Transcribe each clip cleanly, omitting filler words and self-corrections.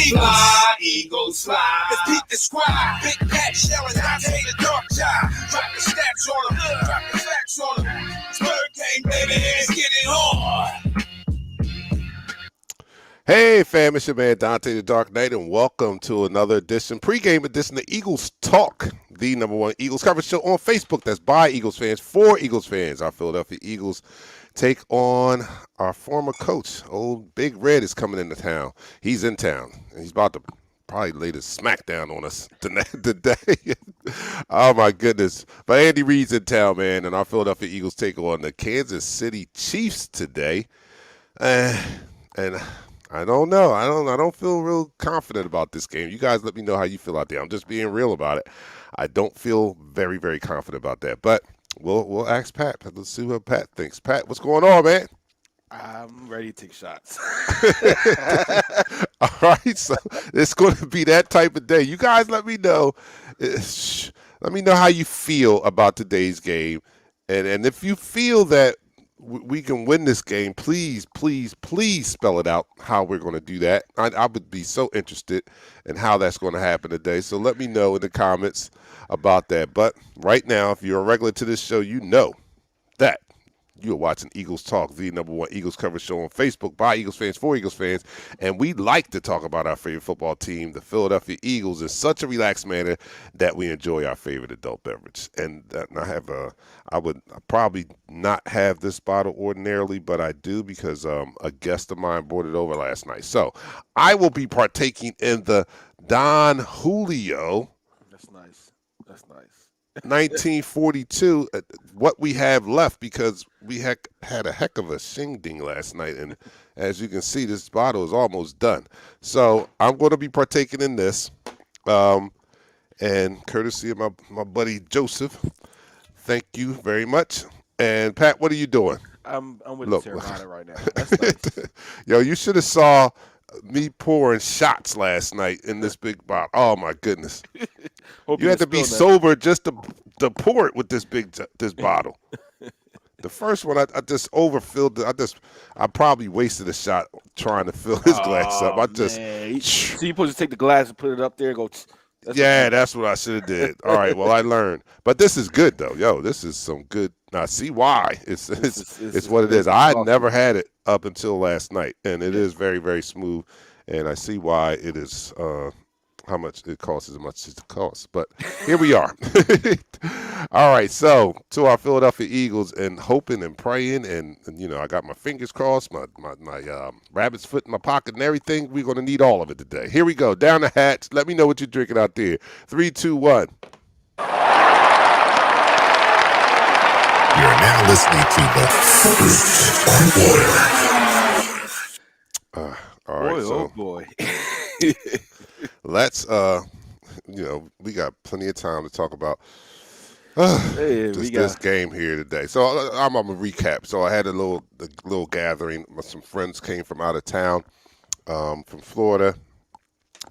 Eagles fly. Let's beat the squad. Big Pat, Sharon, Dante, the dark job. Drop the stats on them. Drop the facts on them. It's Pregame, baby. Let's get it on. Hey, fam, it's your man Dante the Dark Knight, and welcome to another pregame edition of Eagles Talk, the #1 Eagles coverage show on Facebook that's by Eagles fans, for Eagles fans. Our Philadelphia Eagles take on our former coach. Old Big Red is coming into town. He's in town, and he's about to probably lay the smackdown on us today. Oh, my goodness. But Andy Reid's in town, man, and our Philadelphia Eagles take on the Kansas City Chiefs today. And I don't know. I don't feel real confident about this game. You guys let me know how you feel out there. I'm just being real about it. I don't feel very, very confident about that. But we'll ask Pat. Let's see what Pat thinks. Pat, what's going on, man? I'm ready to take shots. All right, so it's going to be that type of day. You guys let me know. Let me know how you feel about today's game. And if you feel that we can win this game, please spell it out how we're going to do that. I would be so interested in how that's going to happen today. So let me know in the comments about that. But right now, if you're a regular to this show, you know that you are watching Eagles Talk, the #1 Eagles coverage show on Facebook by Eagles fans, for Eagles fans. And we like to talk about our favorite football team, the Philadelphia Eagles, in such a relaxed manner that we enjoy our favorite adult beverage. And I would probably not have this bottle ordinarily, but I do because a guest of mine brought it over last night. So I will be partaking in the Don Julio. That's nice. 1942, what we have left, because we had a heck of a shingding last night, and as you can see, this bottle is almost done. So I'm going to be partaking in this, and courtesy of my buddy Joseph. Thank you very much. And Pat, what are you doing? I'm with the Terramana right now. That's nice. Yo, you should have saw me pouring shots last night in this big bottle. Oh my goodness! You had to be sober just to pour it with this bottle. The first one, I just overfilled it. I probably wasted a shot trying to fill his glass up. So you're supposed to take the glass and put it up there and go. That's what I should have did. All right, well I learned, but this is good though. Yo, this is some good. Now see why it's what it is. I had never had it up until last night, and it is very, very smooth. And I see why it is. How much it costs as much as it costs. But here we are. All right, so to our Philadelphia Eagles, and hoping and praying, and I got my fingers crossed, my rabbit's foot in my pocket and everything. We're going to need all of it today. Here we go. Down the hatch. Let me know what you're drinking out there. 3, 2, 1. You're now listening to the First Quarter. All right, boy. Let's, we got plenty of time to talk about this game here today. So I'm going to recap. So I had a little gathering. Some friends came from out of town, from Florida.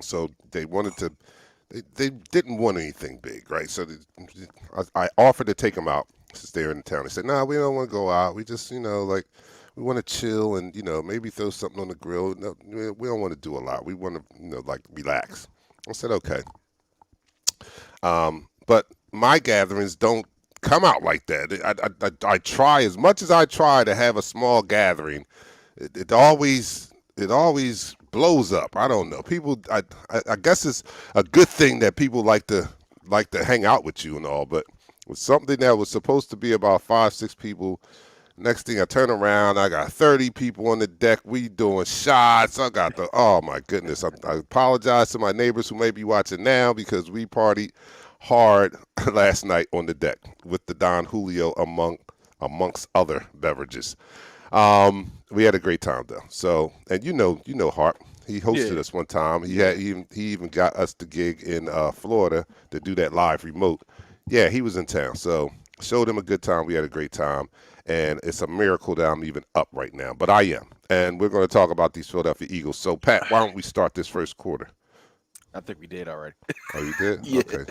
So they wanted to, they didn't want anything big, right? So I offered to take them out since they're in town. They said, "No, we don't want to go out. We just, we want to chill and, maybe throw something on the grill. No, we don't want to do a lot. We want to, relax." I said, okay. But my gatherings don't come out like that. I try, as much as I try to have a small gathering, it always blows up. I don't know. People, I guess it's a good thing that people like to hang out with you and all, but with something that was supposed to be about 5-6 people, next thing I turn around, I got 30 people on the deck. We doing shots. I got oh my goodness. I apologize to my neighbors who may be watching now, because we partied hard last night on the deck with the Don Julio amongst other beverages. We had a great time though. So, and you know Hart. He hosted us one time. He even got us the gig in Florida to do that live remote. Yeah, he was in town. So showed him a good time. We had a great time. And it's a miracle that I'm even up right now. But I am. And we're going to talk about these Philadelphia Eagles. So, Pat, why don't we start this first quarter? I think we did already. Oh, you did? Yeah. Okay.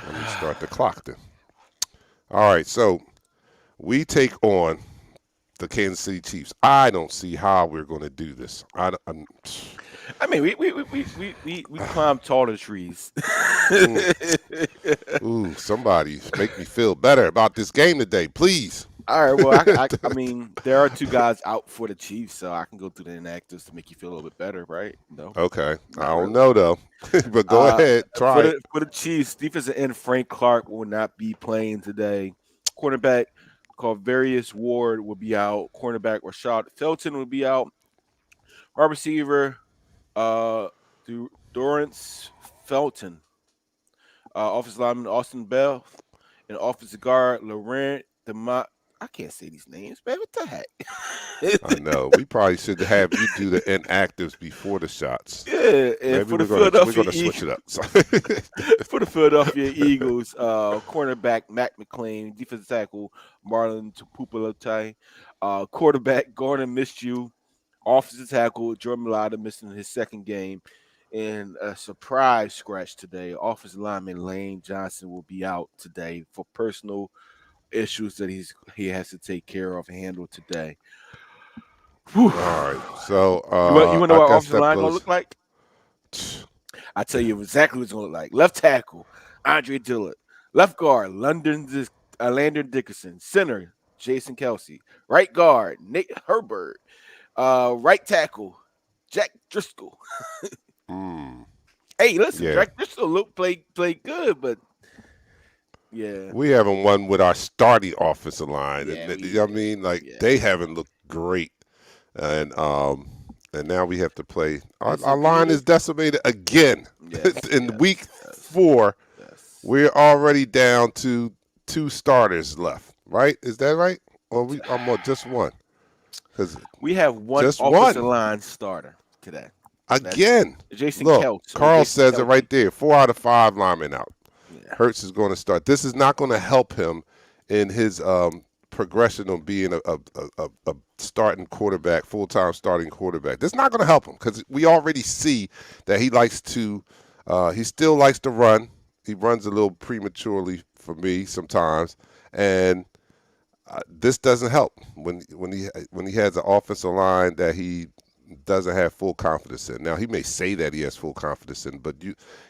Let me start the clock then. All right, so we take on the Kansas City Chiefs. I don't see how we're going to do this. I mean, we climb taller trees. Ooh, somebody make me feel better about this game today, please. All right. Well, I mean, there are 2 guys out for the Chiefs, so I can go through the inactives to make you feel a little bit better, right? No. Okay, I Not don't really. know though, but go ahead, try it. For the Chiefs, defensive end Frank Clark will not be playing today. Cornerback Various Ward will be out. Cornerback Rashad Felton will be out. Wide receiver Dorrance Felton. Offensive lineman Austin Bell. And offensive guard Laurent Demont. I can't say these names, man. What the heck? I know. We probably should have you do the inactives before the shots. Yeah, and Maybe for the we're Philadelphia gonna switch it up. for the Philadelphia Eagles, cornerback Matt McClain, defensive tackle Marlon Tupupalotai, quarterback Gordon Minshew, offensive tackle Jordan Mailata missing his second game, and a surprise scratch today. Offensive lineman Lane Johnson will be out today for personal issues that he has to take care of and handle today. Whew. All right, so You want to know I what guess offensive that line gonna blows. look like? I tell you exactly what it's gonna look like. Left tackle, Andre Dillard. Left guard, Landon Dickerson. Center, Jason Kelsey. Right guard, Nate Herbert. Right tackle, Jack Driscoll. Mm, Hey, listen, yeah, Jack Driscoll played good, but yeah, we haven't won with our starting offensive line, yeah, and you know what I mean, like yeah. they haven't looked great, and now we have to play. Our SAP line is decimated again. Yes, In yes, week yes, 4, yes. we're already down to 2 starters left. Right? Is that right? Or I'm on just one? Because We have one just offensive one line starter today. That's again. Jason Look, Kelce. Carl Jason says it Kelce. right there. 4 out of 5 linemen out. Yeah. Hurts is going to start. This is not going to help him in his progression of being a starting quarterback, full-time starting quarterback. This is not going to help him because we already see that he still likes to run. He runs a little prematurely for me sometimes, and this doesn't help when he has an offensive line that he doesn't have full confidence in. Now he may say that he has full confidence in, but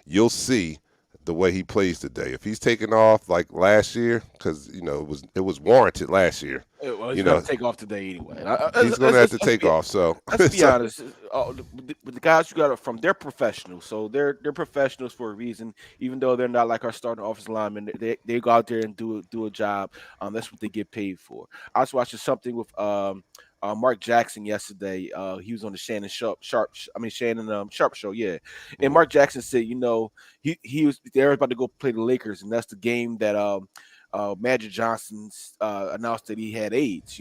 you'll see the way he plays today. If he's taking off like last year, because it was warranted last year. Well, he's You going know to take off today anyway. he's going to have to take off. So Let's be honest. With the guys you got from, they're professionals. So they're professionals for a reason. Even though they're not like our starting offensive linemen, they go out there and do a job. That's what they get paid for. I was watching something with Mark Jackson yesterday. He was on the Shannon Sharp show, yeah. And Mark Jackson said, they were about to go play the Lakers, and that's the game that Magic Johnson announced that he had AIDS,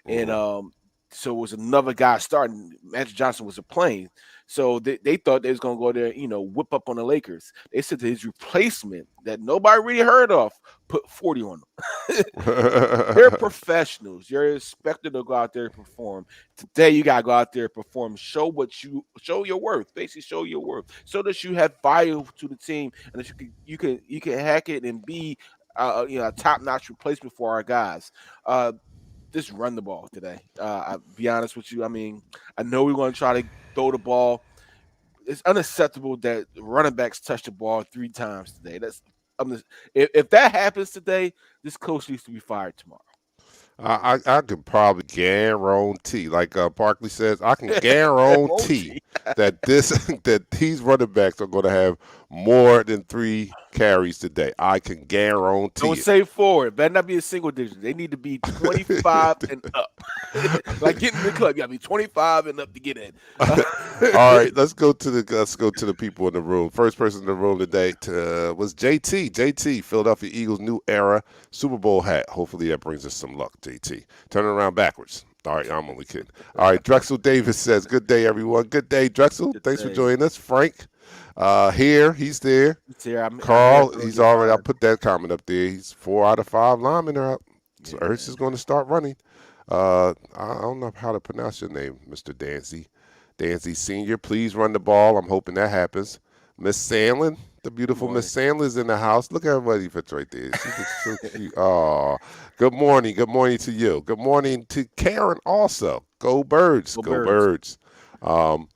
and so it was another guy starting. Magic Johnson was playing, so they thought they was gonna go there, whip up on the Lakers. They said to his replacement that nobody really heard of, put 40 on them. They're professionals. You're expected to go out there and perform. Today, you gotta go out there and perform. Show your worth. Basically, show your worth, so that you have value to the team, and that you can hack it and be a top-notch replacement for our guys. Just run the ball today. I'll be honest with you. I mean, I know we're going to try to throw the ball. It's unacceptable that running backs touch the ball 3 times today. If that happens today, this coach needs to be fired tomorrow. I could probably guarantee, like Barkley says, I can guarantee that that these running backs are going to have more than 3 carries today. I can guarantee. Don't it. say 4. It better not be a single digit. They need to be 25 and up. Like getting in the club, you got to be 25 and up to get in. All right, let's go to the people in the room. First person in the room today was JT. JT, Philadelphia Eagles new era Super Bowl hat. Hopefully that brings us some luck, JT. Turn it around backwards. All right, I'm only kidding. All right, Drexel Davis says, good day, everyone. Good day, Drexel. Thanks for joining us. Frank, he's there. Carl, he's already, I put that comment up there. He's 4 out of 5 linemen are up. So Ertz is going to start running. I don't know how to pronounce your name, Mr. Dancy. Dancy Sr., please run the ball. I'm hoping that happens. Miss Sandlin, The Good beautiful morning. Miss Sandler's in the house. Look at her buddy picture right there. She looks so cute. Oh, good morning. Good morning to you. Good morning to Karen also. Go Birds. Go Go Birds. Birds. Um,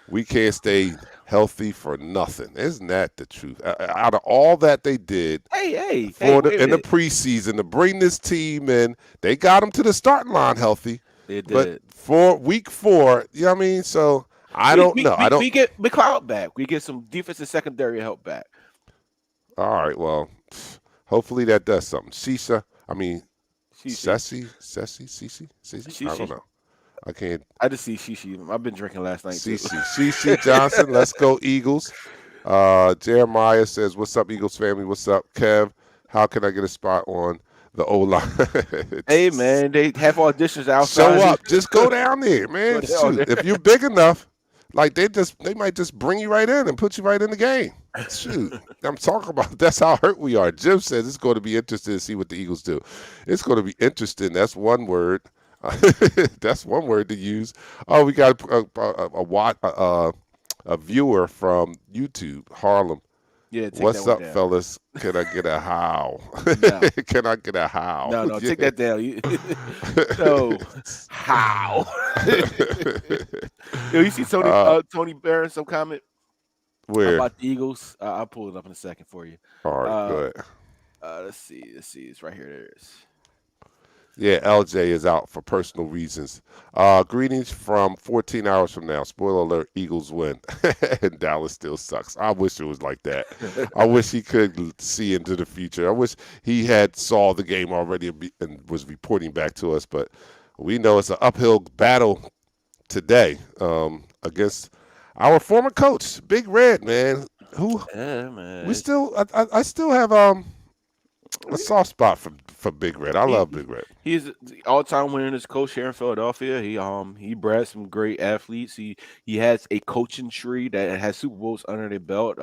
we can't stay healthy for nothing. Isn't that the truth? Out of all that they did Hey, for wait a in the minute. preseason to bring this team in, they got them to the starting line healthy. They But did. for week 4, you know what I mean? So I We don't we know. I we, don't. we get McLeod back. We get some defensive secondary help back. All right. Well, hopefully that does something. Shishi. Cece. I don't Shishi. know. I can't. I just see Shishi. I've been drinking last night too. Cece Johnson. Let's go Eagles. Jeremiah says, "What's up, Eagles family? What's up, Kev? How can I get a spot on the O line?" Hey man, they have auditions Show outside. up. Just go down there, Go man. down Shoot. there. If you're big enough, like they might just bring you right in and put you right in the game. Shoot. I'm talking about that's how hurt we are. Jim says it's going to be interesting to see what the Eagles do. It's going to be interesting. That's one word. That's one word to use. Oh, we got a viewer from YouTube, Harlem. Yeah, take that What's one up, down. fellas? Can I get a how? No, Can I get a how? no, Yeah. take that down. No, how? Yo, you see Tony Barron some comment Where? about the Eagles? I'll pull it up in a second for you. All right, Uh, good. let's see. It's right here. There it is. Yeah, LJ is out for personal reasons. Greetings from 14 hours from now. Spoiler alert, Eagles win. And Dallas still sucks. I wish it was like that. I wish he could see into the future. I wish he had saw the game already and was reporting back to us. But we know it's an uphill battle today against our former coach, Big Red, man. Who Yeah, man. we still, I still have a soft spot for Big Red. I love Big Red. He's the all-time winningest coach here in Philadelphia. He bred some great athletes. He has a coaching tree that has Super Bowls under their belt.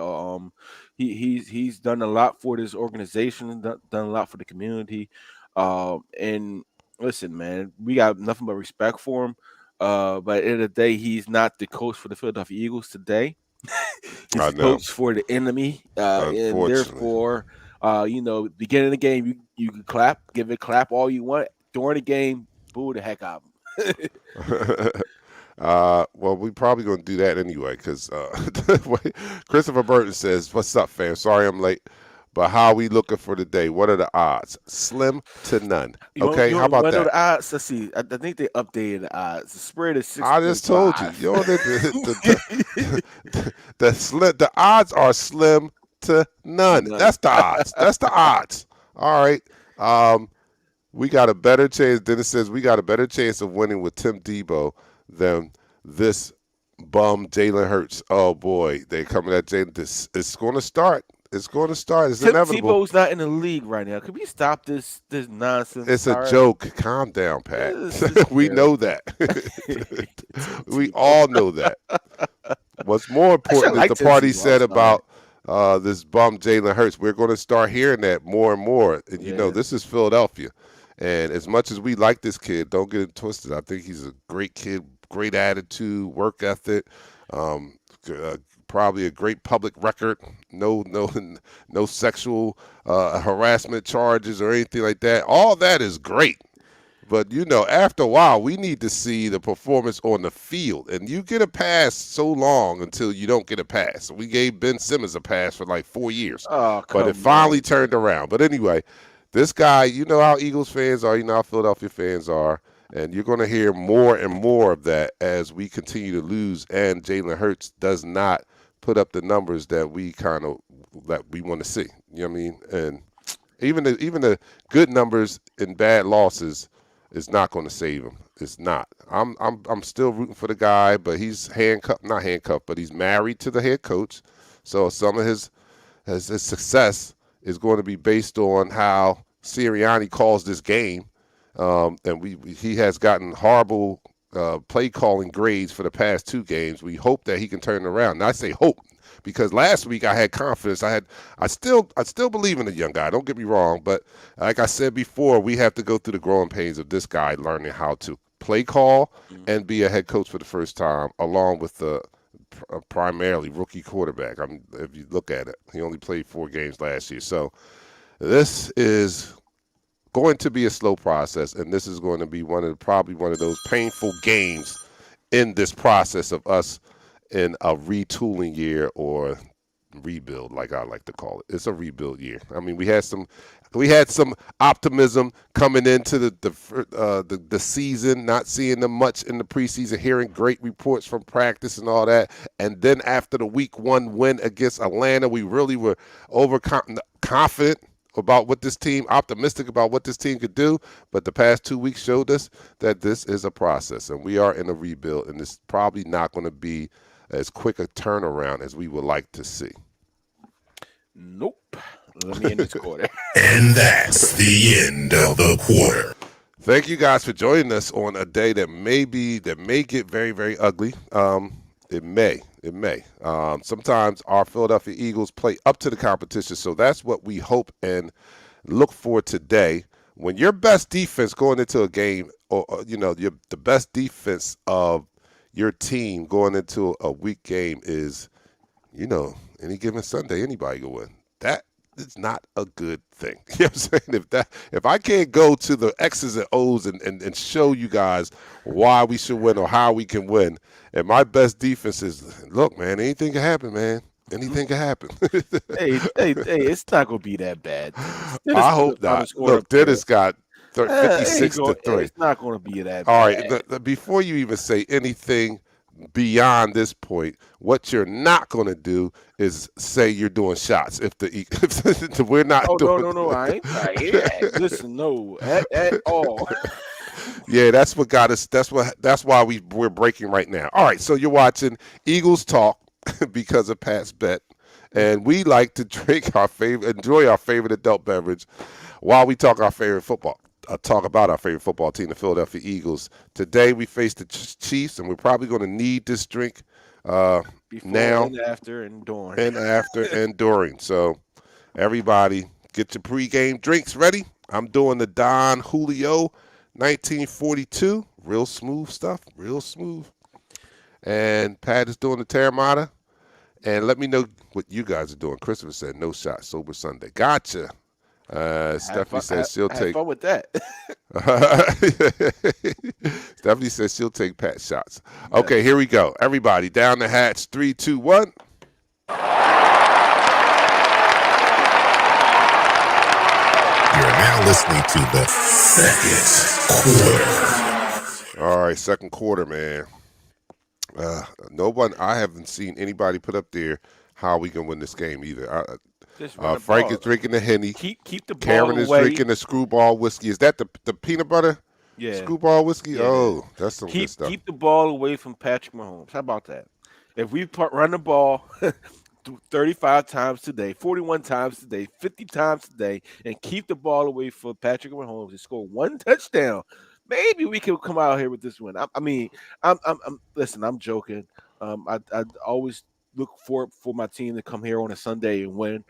He's done a lot for this organization, done a lot for the community. And listen, man, we got nothing but respect for him. But at the end of the day, he's not the coach for the Philadelphia Eagles today. He's I the know. coach for the enemy, and Unfortunately. therefore, beginning of the game, you can clap, give it clap all you want. During the game, boo the heck out of him. Well, we probably going to do that anyway because Christopher Burton says, "What's up, fam? Sorry I'm late, but how are we looking for the day? What are the odds? Slim to none. Okay, how about know that? the odds? Let's see. I think they updated the odds. The spread is 6.5. I just told you. The odds are slim to none. None. That's the odds. That's the odds. All right. We got a better chance. Dennis says we got a better chance of winning with Tim Tebow than this bum Jalen Hurts. Oh boy, they coming at Jalen. It's going to start. It's going to start. It's Tim inevitable. Tebow's not in the league right now. Can we stop this nonsense? It's a All right? joke. Calm down, Pat. This is We know that. We all know that. What's more important like is the Tim part he Tebow. said I'm sorry. about this bum Jalen Hurts. We're going to start hearing that more and more. And you know, Yeah. this is Philadelphia. And as much as we like this kid, don't get it twisted. I think he's a great kid, great attitude, work ethic, probably a great public record. No sexual harassment charges or anything like that. All that is great. But, you know, after a while, we need to see the performance on the field. And you get a pass so long until you don't get a pass. We gave Ben Simmons a pass for like 4 years. Oh, But come it finally on. turned around. But anyway, this guy, you know how Eagles fans are, you know how Philadelphia fans are. And you're going to hear more and more of that as we continue to lose. And Jalen Hurts does not put up the numbers that we want to see. You know what I mean? And even the good numbers in bad losses is not going to save him. It's not. I'm still rooting for the guy, but he's not handcuffed, but he's married to the head coach. So some of his success is going to be based on how Sirianni calls this game. And he has gotten horrible play calling grades for the past 2 games. We hope that he can turn it around. And I say hope because last week I had confidence. I still believe in the young guy. Don't get me wrong, but like I said before, we have to go through the growing pains of this guy learning how to play call and be a head coach for the first time, along with the primarily rookie quarterback. If you look at it, he only played 4 games last year. So this is going to be a slow process, and this is going to be probably one of those painful games in this process of us in a retooling year or rebuild, like I like to call it. It's a rebuild year. I mean, we had some optimism coming into the season, not seeing them much in the preseason, hearing great reports from practice and all that, and then after the week 1 win against Atlanta, we really were confident about what this team, optimistic about what this team could do. But the past 2 weeks showed us that this is a process, and we are in a rebuild, and it's probably not going to be as quick a turnaround as we would like to see. Nope. Let me end this quarter. And that's the end of the quarter. Thank you guys for joining us on a day that may get very, very ugly. It may. Sometimes our Philadelphia Eagles play up to the competition, so that's what we hope and look for today. When your best defense going into a game, or the best defense of your team going into a week game is, any given Sunday, anybody can win. That is not a good thing. You know what I'm saying? If I can't go to the X's and O's and show you guys why we should win or how we can win, and my best defense is, look, man, anything can happen, man. Anything can happen. hey, it's not gonna be that bad. I hope not. Look, Dennis got 56 to 3. It's not gonna be that All bad. right, before you even say anything beyond this point, what you're not going to do is say you're doing shots. If we're not doing. No, I ain't. Listen, no, at all. Yeah, that's what got us. That's why we're breaking right now. All right, so you're watching Eagles Talk because of Pat's bet, and we like to enjoy our favorite adult beverage while we talk about our favorite football team, the Philadelphia Eagles. Today we face the Chiefs, and we're probably going to need this drink Before now, and after, and during. and during. So everybody, get your pregame drinks ready. I'm doing the Don Julio 1942. Real smooth stuff, real smooth. And Pat is doing the Terramata. And let me know what you guys are doing. Christopher said no shot, sober Sunday. Gotcha. Stephanie says she'll take. Have fun with that. Stephanie says she'll take Pat shots. Okay, here we go. Everybody, down the hatch. 3, 2, 1. You're now listening to the second quarter. All right, second quarter, man. I haven't seen anybody put up there how we can win this game either. Frank is drinking the Henny. Keep the ball Karen is away. drinking the Screwball whiskey. Is that the peanut butter? Yeah. Screwball whiskey? Yeah. Oh, that's some good stuff. Keep the ball away from Patrick Mahomes. How about that? If we run the ball 35 times today, 41 times today, 50 times today, and keep the ball away from Patrick Mahomes and score one touchdown, maybe we can come out here with this win. Listen, I'm joking. I always look for my team to come here on a Sunday and win.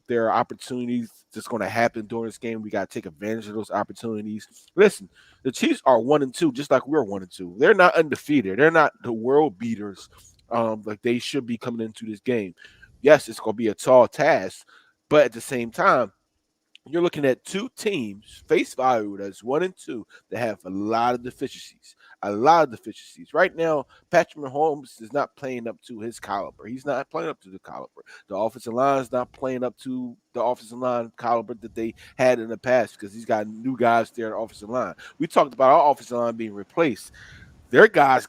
There are opportunities that's going to happen during this game. We got to take advantage of those opportunities. Listen, the Chiefs are 1-2, just like we're 1-2. They're not undefeated. They're not the world beaters like they should be coming into this game. Yes, it's going to be a tall task, but at the same time, you're looking at two teams, face value that's 1-2, that have a lot of deficiencies. Right now, Patrick Mahomes is not playing up to his caliber. He's not playing up to the caliber. The offensive line is not playing up to the offensive line caliber that they had in the past because he's got new guys there at the offensive line. We talked about our offensive line being replaced. Their guys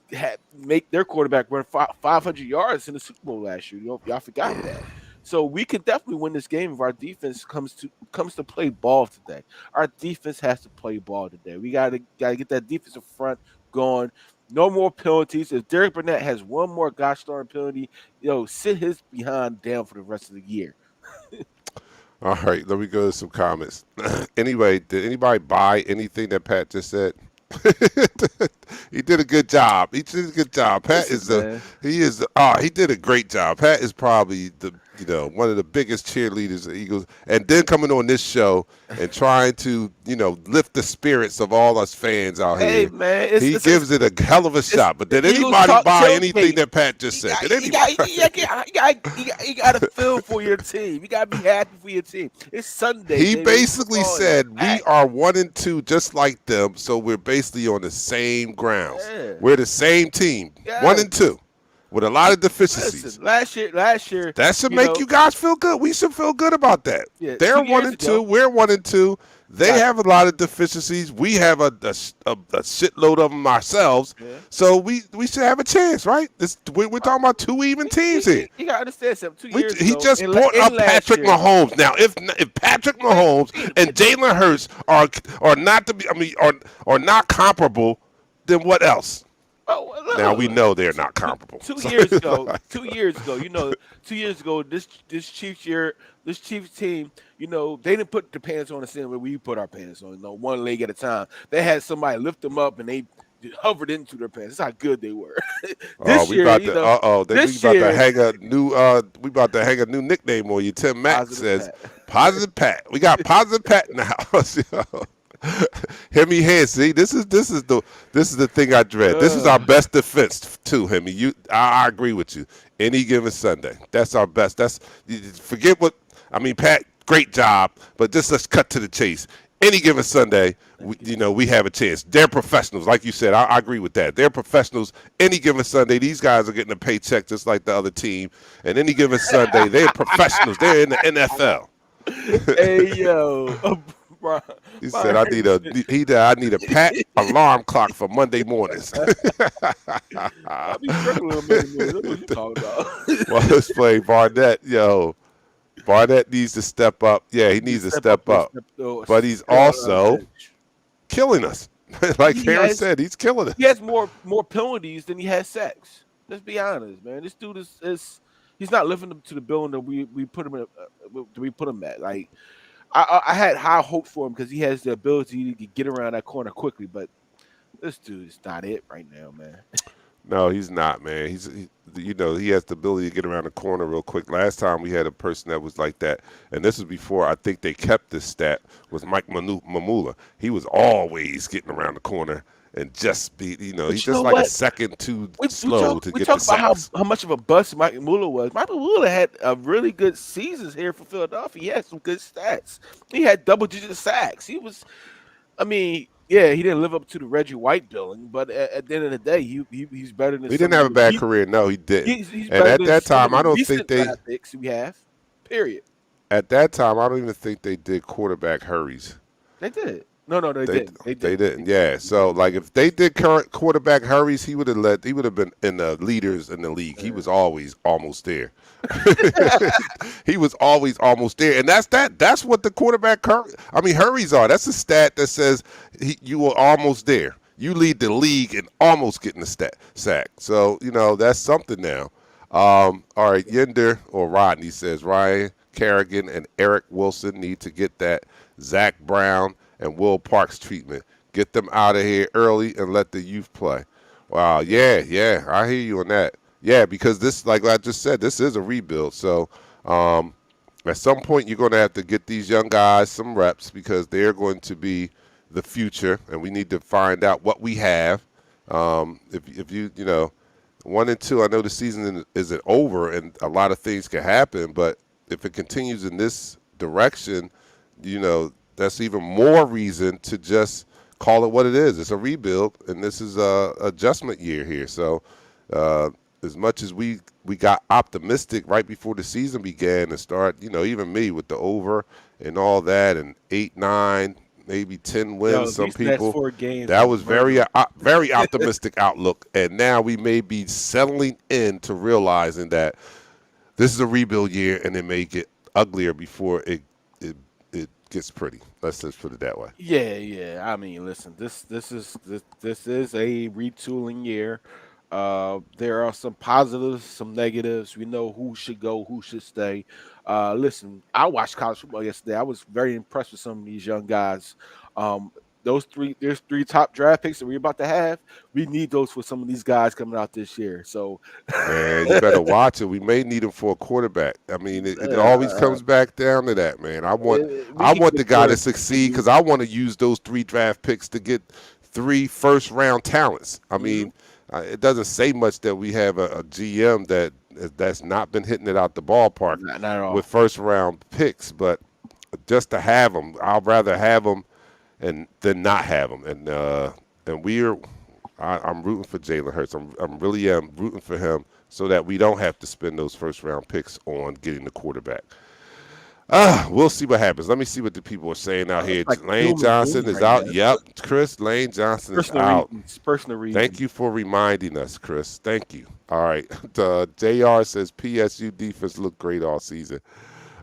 make their quarterback run 500 yards in the Super Bowl last year. Y'all forgot that. So we could definitely win this game if our defense comes to play ball today. Our defense has to play ball today. We gotta get that defensive front going. No more penalties. If Derek Burnett has one more gosh darn penalty, sit his behind down for the rest of the year. All right, let me go to some comments. Anyway, did anybody buy anything that Pat just said? He did a good job. Pat he did a great job. Pat is probably one of the biggest cheerleaders of the Eagles, and then coming on this show and trying to, lift the spirits of all us fans out Hey here. man, He gives it a hell of a it's shot. But the did Eagles anybody talk buy anything tailgate. that Pat just said? Did anybody? You got to feel for your team. You got to be happy for your team. It's Sunday, He baby. basically Come on, it's said we back. are 1-2 just like them, so we're basically on the same grounds. Yeah. We're the same team, one Yes. and two, with a lot of deficiencies. Listen, last year, That should you make know, you guys feel good. We should feel good about that. yeah, They're 2 years 1-2. ago, We're 1-2. They got have a lot of deficiencies. We have a shitload of them ourselves. yeah. So we should have a chance, right? We're talking about two even teams here. You got to understand something. 2 years He ago, just brought in up last Patrick year, Mahomes. Now, if Patrick Mahomes and Jalen Hurts are not to be, are not comparable, then what else? oh, Now we look, know they're not comparable. two So, years ago, 2 years ago, 2 years ago, this Chiefs team, they didn't put the pants on the same way we put our pants on, one leg at a time. They had somebody lift them up and they hovered into their pants. That's how good they were. oh, This we year, about to. We this about to year, hang a new. We about to hang a new nickname on you. Tim Mack positive says, Pat. "Positive Pat." We got Positive Pat now. Hemi hands. See, this is the thing I dread. This is our best defense too, Hemi. I agree with you. Any given Sunday, that's our best. Forget what I mean, Pat. Great job, but just let's cut to the chase. Any given Sunday, we have a chance. They're professionals, like you said. I agree with that. They're professionals. Any given Sunday, these guys are getting a paycheck just like the other team. And any given Sunday, they're professionals. They're in the NFL. Hey yo, Brian, He said, Brian I need a Pat alarm clock for Monday mornings." I be struggling with Monday morning. That's what you talking about. Well, let's play Barnett. Yo, Barnett needs to step up. Yeah, he needs to step and up. step, But he's step on the also bench. killing us. Like He Harris has said, he's killing us. he has more penalties than he has sacks. Let's be honest, man. This dude is he's not living up to the billing that we put him in. We put him at. Like I had high hopes for him because he has the ability to get around that corner quickly, but this dude is not it right now, man. No, he's not, man. He has the ability to get around the corner real quick. Last time we had a person that was like that, and this was before I think they kept this stat, was Mike Mamula. He was always getting around the corner and just he's But you just know like a what? second too We slow talk to we get the talk about how, sacks. how much of a bust Mike Mueller was. Mike Mueller had a really good seasons here for Philadelphia. He had some good stats. He had double digit sacks. He was, I mean, yeah, he didn't live up to the Reggie White billing, but at the end of the day, he's better than He some didn't of have a the bad career. No, he didn't. he's And better at than that some of time, the I don't think recent they. draft picks we have. Period. At that time, I don't even think they did quarterback hurries. They did. No, they didn't. They They did. didn't. Yeah. So like if they did current quarterback hurries, he would have been in the leaders in the league. He was always almost there. He was always almost there. And that's what the hurries are. That's a stat that says you were almost there. You lead the league in almost getting the sack. So, that's something now. All right, Yender or Rodney says Ryan Kerrigan and Eric Wilson need to get that Zach Brown and Will Parks treatment. Get them out of here early and let the youth play. Wow, yeah, I hear you on that. Yeah, because this, like I just said, this is a rebuild. So at some point you're going to have to get these young guys some reps because they're going to be the future, and we need to find out what we have. If you 1-2, I know the season isn't over and a lot of things can happen, but if it continues in this direction, that's even more reason to just call it what it is. It's a rebuild, and this is a adjustment year here. So as much as we got optimistic right before the season began to start, even me with the over and all that, and 8, 9, maybe 10 wins, Yo, some these next people. 4 games That was was very murder. very optimistic outlook, and now we may be settling into realizing that this is a rebuild year, and it may get uglier before it gets pretty. Let's just put it that way. Yeah. I mean, listen, this is a retooling year. There are some positives, some negatives. We know who should go, who should stay. Listen, I watched college football yesterday. I was very impressed with some of these young guys. Um, there's three top draft picks that we're about to have. We need those for some of these guys coming out this year. So, Man, you better watch it. We may need him for a quarterback. I mean, it always uh, comes back down to that, man. we I can want get a the guy to quarterback if succeed we because I want to use those 3 draft picks to get 3 first-round talents. I need. mean, it doesn't say much that we have a GM that's not been hitting it out the ballpark Not at with all. first-round picks, but just to have them, I'd rather have them and than not have them. And I'm rooting for Jalen Hurts. I'm really am rooting for him so that we don't have to spend those first round picks on getting the quarterback. We'll see what happens. Let me see what the people are saying out It's here. like Lane doom and Johnson gloom is right out. now. Yep, Chris, Lane Johnson is Personal out. reasons. Personal Thank reasons. you for reminding us, Chris. Thank you. All right. JR says PSU defense looked great all season.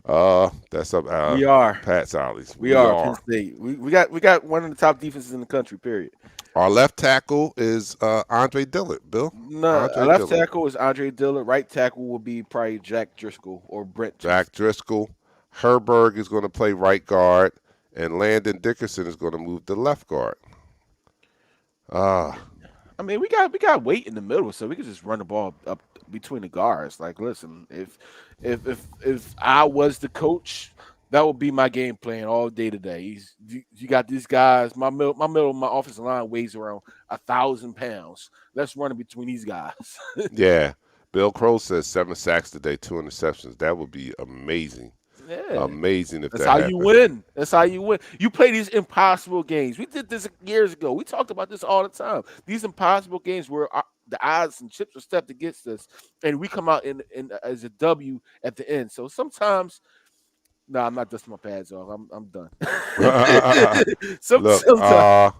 That's up We are. Pat's alleys. We We are Penn are. State. We got one of the top defenses in the country. Period. Our left tackle is Andre Dillard, Bill. No, our Andre left Dillard. tackle is Andre Dillard. Right tackle will be probably Jack Driscoll or Brent Thompson. Jack Driscoll. Herberg is going to play right guard, and Landon Dickerson is going to move to left guard. I mean, we got weight in the middle, so we can just run the ball up between the guards. Like, listen, if I was the coach, that would be my game plan all day today. You got these guys. My offensive line weighs around 1,000 pounds. Let's run it between these guys. Yeah. Bill Crow says 7 sacks today, 2 interceptions. That would be amazing. Yeah. Amazing if That's that how happened. you win. That's how you win. You play these impossible games. We did this years ago. We talked about this all the time. These impossible games where the odds and chips are stepped against us, and we come out in as a W at the end. So sometimes, no, I'm not dusting my pads off. I'm done. Look, Sometimes.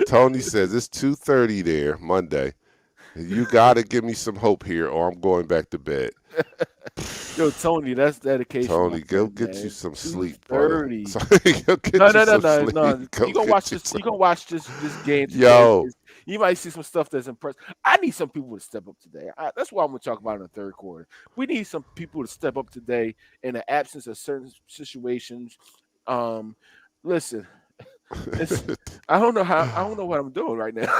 Tony says it's 2:30 there Monday. You got to give me some hope here, or I'm going back to bed. Yo, Tony, that's dedication. Tony, go friend, get man. you some sleep, brother. 2:30. Go get No, you no, no, some no, sleep. no. Go You gonna get watch you this? some- You gonna watch this game today? Yo. You might see some stuff that's impressive. I need some people to step up today. That's what I'm gonna talk about in the third quarter. We need some people to step up today in the absence of certain situations. Listen, I don't know what I'm doing right now.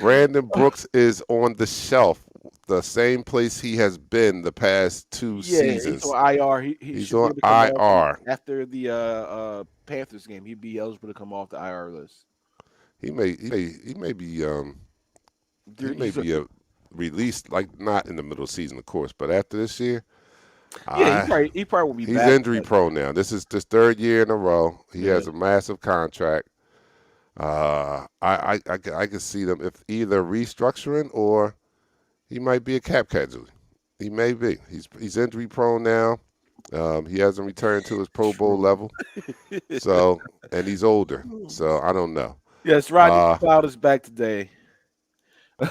Brandon Brooks is on the shelf, the same place he has been the past 2 seasons. He's on IR. He He's should be on able to come off IR. after the Panthers game. He'd be eligible to come off the IR list. He may be released, like not in the middle of the season, of course, but after this year. He probably will be He's back. injury prone now. This is his 3rd year in a row. He has a massive contract. I can see them if either restructuring or he might be a cap casualty. He may be. He's injury prone now. He hasn't returned to his Pro Bowl level. So, and he's older. So I don't know. Yes, Rodney McLeod is back today. He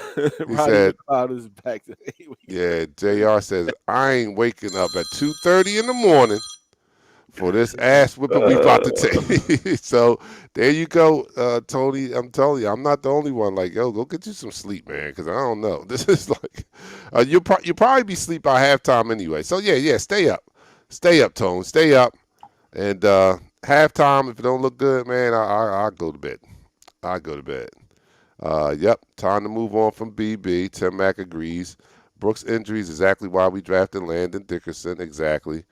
said, McLeod is back today. yeah, JR says, I ain't waking up at 2:30 in the morning for this ass whipping we about to take. So there you go, Tony. I'm telling you, I'm not the only one. Like, yo, go get you some sleep, man, because I don't know. This is like, you'll probably be asleep by halftime anyway. So yeah, stay up, Tone, stay up, and halftime. If it don't look good, man, I'll go to bed. Yep, time to move on from BB. Tim Mack agrees. Brooks' injury is exactly why we drafted Landon Dickerson. Exactly.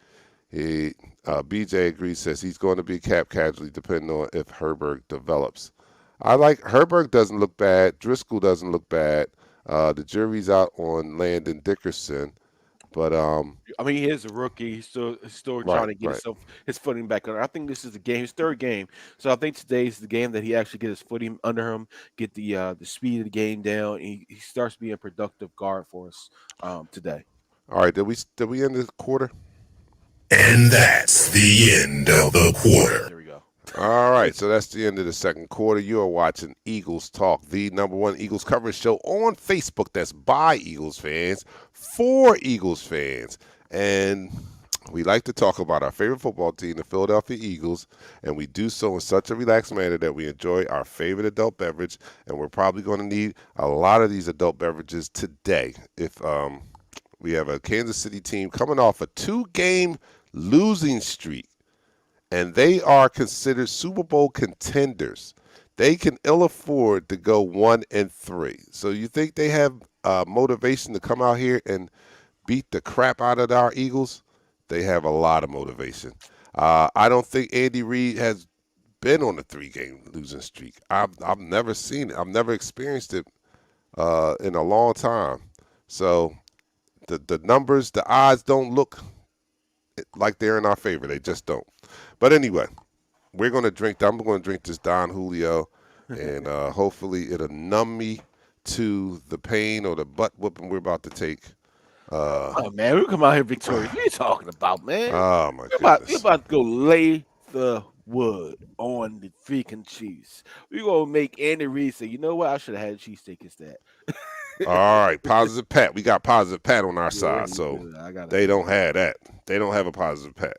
BJ agrees, says he's going to be cap casualty depending on if Herberg develops. I like Herberg doesn't look bad. Driscoll doesn't look bad. The jury's out on Landon Dickerson. But I mean, he is a rookie. He's still trying to get his footing back under. I think this is the game, his 3rd game. So I think today's the game that he actually get his footing under him, get the speed of the game down, and he starts being a productive guard for us today. All right, did we end this quarter? And that's the end of the quarter. There we go. All right, so that's the end of the second quarter. You are watching Eagles Talk, the #1 Eagles coverage show on Facebook that's by Eagles fans, for Eagles fans. And we like to talk about our favorite football team, the Philadelphia Eagles, and we do so in such a relaxed manner that we enjoy our favorite adult beverage, and we're probably going to need a lot of these adult beverages today. If we have a Kansas City team coming off a 2-game losing streak, and they are considered Super Bowl contenders. They can ill afford to go 1-3. So you think they have motivation to come out here and beat the crap out of our Eagles? They have a lot of motivation. I don't think Andy Reid has been on a 3-game losing streak. I've never seen it. I've never experienced it in a long time. So the numbers, the odds don't look like they're in our favor. They just don't. But anyway, we're gonna drink. I'm gonna drink this Don Julio, and hopefully it'll numb me to the pain or the butt whooping we're about to take. Oh man, we come out here victorious. What are you talking about, man? Oh my We're goodness! about to go lay the wood on the freaking Chiefs. We're gonna make Andy Reid say, you know what? I should have had a cheesesteak instead. All right, positive Pat. We got positive Pat on our Yeah, side, so yeah, I got they don't have that. They don't have a positive Pat.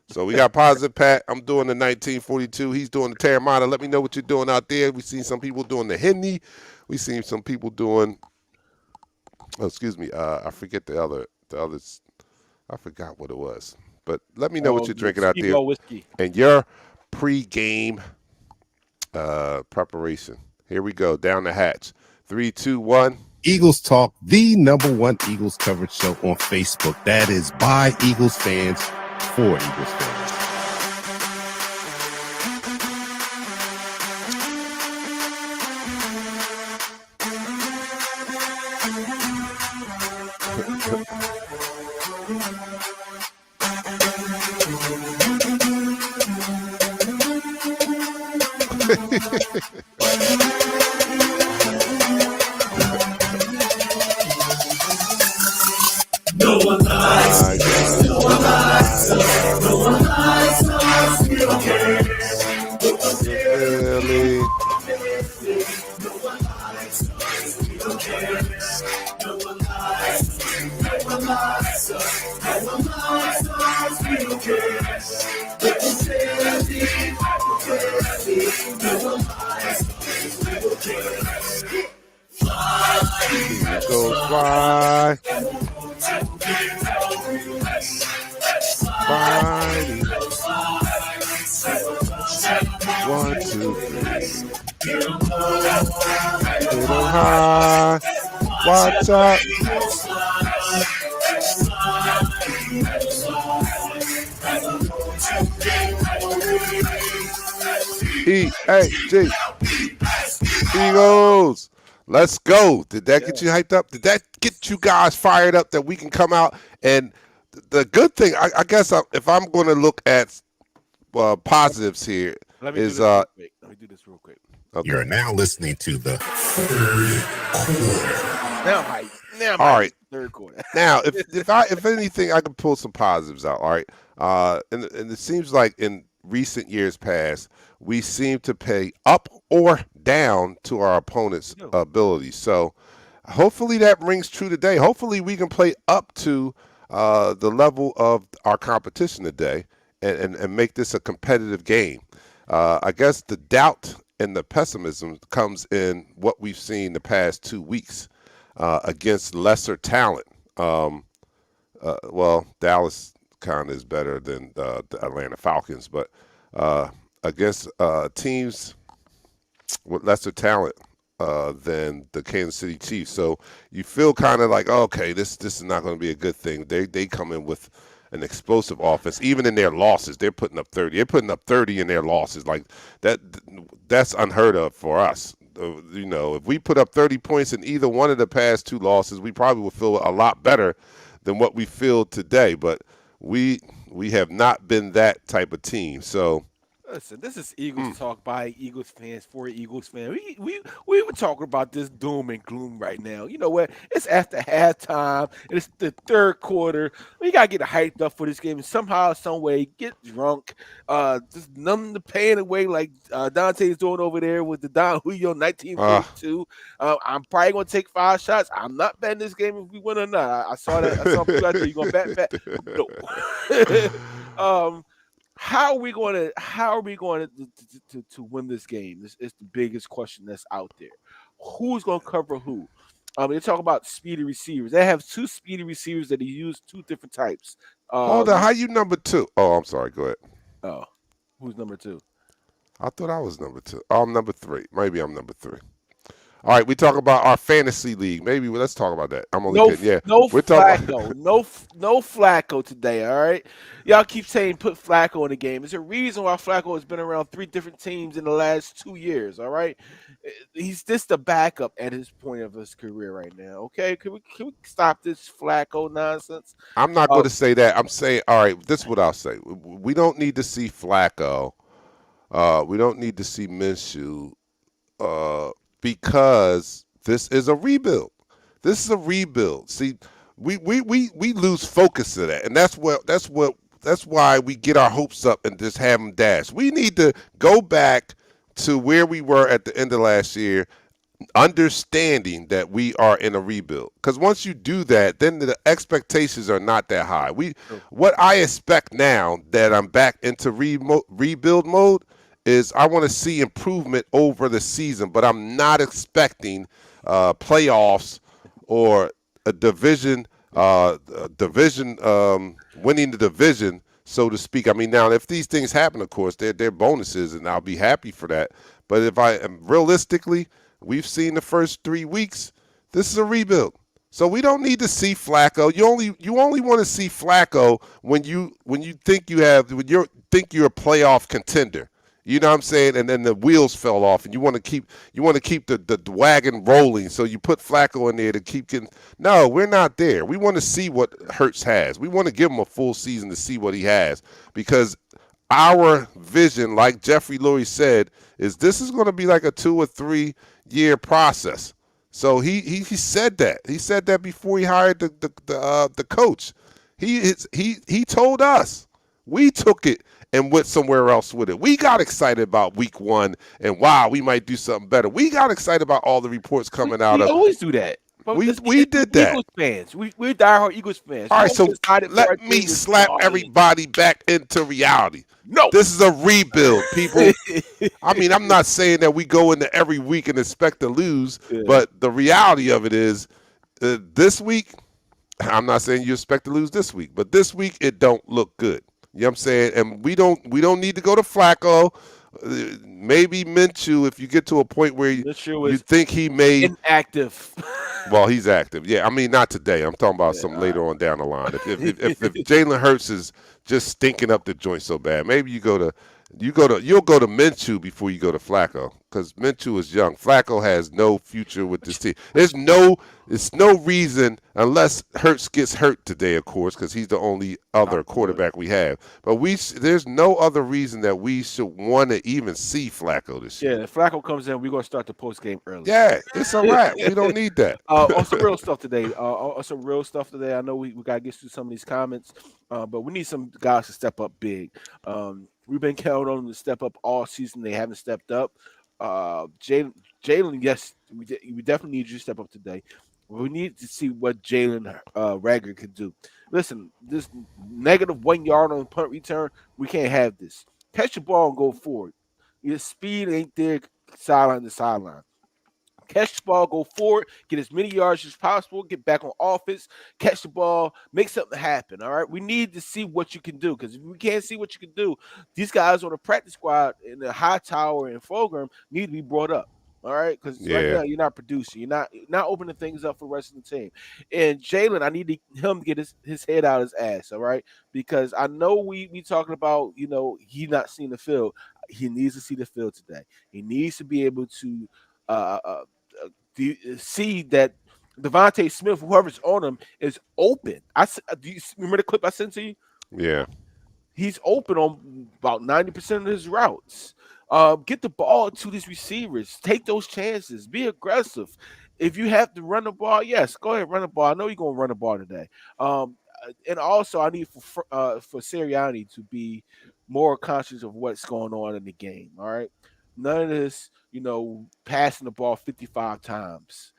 So we got positive Pat. I'm doing the 1942. He's doing the Terramana. Let me know what you're doing out there. We seen some people doing the Henny. We seen some people doing. Oh, excuse me. I forget the others. I forgot what it was. But let me know what you're drinking out there whiskey. and your pregame preparation. Here we go. Down the hatch. 3, 2, 1. Eagles Talk, the #1 Eagles coverage show on Facebook. That is by Eagles fans for Eagles fans. No one likes us. No one likes us. No one likes us. We don't care. No one cares. Really? No one likes us. We don't care. No one likes us. No one likes us. No one likes us. We don't care. Representing hypocrisy. No one likes us. We don't care. Eagles fly. Fighting. 1, 2, 3. Hit 'em high. Watch out. E-A-G. Eagles. Let's go. Did that get you hyped up? Did that get you guys fired up that we can come out? And the good thing, I guess, if I'm going to look at positives here, Let me is do this real quick. Okay. You're now listening to the Now I'm hyped. All right. Third quarter. Now, if anything, I can pull some positives out. All right, and it seems like in recent years past, we seem to pay up or down to our opponent's ability. So, hopefully that rings true today. Hopefully we can play up to the level of our competition today and make this a competitive game. I guess the doubt and the pessimism comes in what we've seen the past 2 weeks. Against lesser talent. Well, Dallas kind of is better than the Atlanta Falcons, but against teams with lesser talent than the Kansas City Chiefs. So you feel kind of like, okay, this is not going to be a good thing. They come in with an explosive offense. Even in their losses, they're putting up 30. They're putting up 30 in their losses. Like that's unheard of for us. You know, if we put up 30 points in either one of the past 2 losses, we probably would feel a lot better than what we feel today. But we have not been that type of team. So Listen, this is Eagles talk by Eagles fans for Eagles fans. We were talking about this doom and gloom right now. You know what? It's after halftime. It's the third quarter. We gotta get hyped up for this game and somehow, some way, get drunk, just numb the pain away like Dante's doing over there with the Don Julio 1942. I'm probably gonna take 5 shots. I'm not betting this game if we win or not. I saw that. I saw people out there. You gonna bet? No. How are we going to win this game? This is the biggest question that's out there. Who's going to cover who? They talk about speedy receivers. They have 2 speedy receivers that they use 2 different types. Hold on, how you number 2? Oh, I'm sorry. Go ahead. Oh, who's number two? I thought I was number two. Oh, I'm number three. Maybe I'm number three. All right, we talk about our fantasy league. Maybe let's talk about that. I'm only No, kidding. Yeah, no we're talking about. Flacco, no Flacco today. All right, y'all keep saying put Flacco in the game. There's a reason why Flacco has been around three different teams in the last 2 years. All right, he's just a backup at his point of his career right now. Okay, can we stop this Flacco nonsense? I'm not Uh, going to say that. I'm saying, all right, this is what I'll say. We don't need to see Flacco. We don't need to see Minshew uh, because this is a rebuild. This is a rebuild. See, we lose focus of that, and that's why we get our hopes up and just have them dash. We need to go back to where we were at the end of last year, understanding that we are in a rebuild. Because once you do that, then the expectations are not that high. What I expect now that I'm back into rebuild mode is I want to see improvement over the season, but I'm not expecting playoffs or a division winning the division, so to speak. I mean, now if these things happen, of course, they're bonuses, and I'll be happy for that. But if I am realistically, we've seen the first 3 weeks. This is a rebuild. So we don't need to see Flacco. You only want to see Flacco when you think you're a playoff contender. You know what I'm saying? And then the wheels fell off, and you want to keep the wagon rolling. So you put Flacco in there to keep getting. No, we're not there. We want to see what Hurts has. We want to give him a full season to see what he has, because our vision, like Jeffrey Lurie said, is this is going to be like a 2 or 3 year process. So he said that. He said that before he hired the coach. He told us. We took it and went somewhere else with it. We got excited about week 1 and wow, we might do something better. We got excited about all the reports coming out we of. always do that. But We did that. Eagles fans. We're diehard Eagles fans. All We right, don't get so excited for our let me team is slap falling. everybody back into reality. No. This is a rebuild, people. I mean, I'm not saying that we go into every week and expect to lose, Yeah. but the reality of it is, this week, I'm not saying you expect to lose this week, but this week it don't look good. You know what I'm saying? And we don't need to go to Flacco. Maybe Minshew, if you get to a point where Minshew you is think he may. inactive. Well, he's active. Yeah, I mean, not today. I'm talking about Yeah, some all later on down the line. If Jalen Hurts is just stinking up the joint so bad, maybe you'll go to Minshew before you go to Flacco, because Minshew is young. Flacco has no future with this team. It's no reason, unless Hurts gets hurt today, of course, because he's the only other quarterback we have. But there's no other reason that we should want to even see Flacco this year. Yeah, if Flacco comes in, we're gonna start the post game early. Yeah, it's a wrap. We don't need that. On some real stuff today. On some real stuff today. I know we gotta get through some of these comments, but we need some guys to step up big. We've been counting on them to step up all season. They haven't stepped up. Jalen, yes, we definitely need you to step up today. We need to see what Jalen Rager can do. Listen, this -1 yard on punt return, we can't have this. Catch the ball and go forward. Your speed ain't there, sideline to sideline. Catch the ball, go forward, get as many yards as possible, get back on offense, catch the ball, make something happen. All right. We need to see what you can do, because if we can't see what you can do, these guys on the practice squad in the high tower and program need to be brought up. All right, because right Yeah. now you're not producing, you're not opening things up for the rest of the team. And Jalen, I need him to get his head out of his ass. All right, because I know we talking about he not seeing the field. He needs to see the field today. He needs to be able to uh, uh, see that Devontae Smith, whoever's on him, is open. Do you remember the clip I sent to you? Yeah. He's open on about 90% of his routes. Get the ball to these receivers. Take those chances. Be aggressive. If you have to run the ball, yes, go ahead, run the ball. I know you're going to run the ball today. And also, I need for Sirianni to be more conscious of what's going on in the game. All right, none of this, passing the ball 55 times.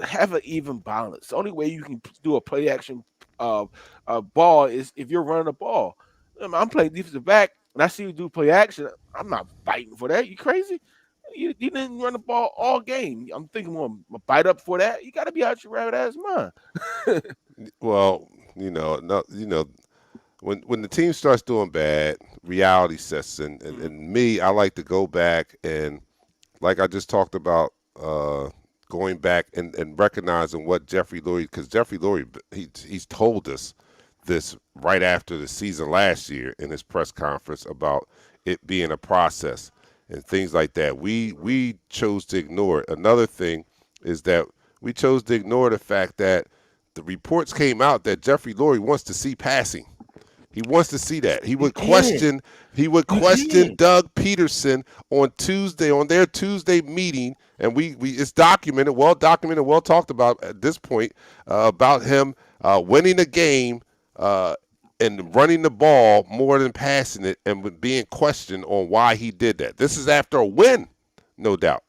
Have an even balance. The only way you can do a play action ball is if you're running the ball. I'm playing defensive back, and I see you do play action. I'm not fighting for that. You crazy? You didn't run the ball all game. I'm thinking, well, I'm gonna bite up for that. You got to be out your rabbit ass mind. Well, no, when the team starts doing bad, reality sets in, and me, I like to go back and like I just talked about, going back and recognizing what Jeffrey Lurie, because Jeffrey Lurie, he's told us this right after the season last year in his press conference about it being a process and things like that. We chose to ignore it. Another thing is that we chose to ignore the fact that the reports came out that Jeffrey Lurie wants to see passing. He wants to see that. He would question. He would question Doug Peterson on Tuesday on their Tuesday meeting, and we it's documented, well talked about at this point, about him winning a game and running the ball more than passing it, and being questioned on why he did that. This is after a win, no doubt.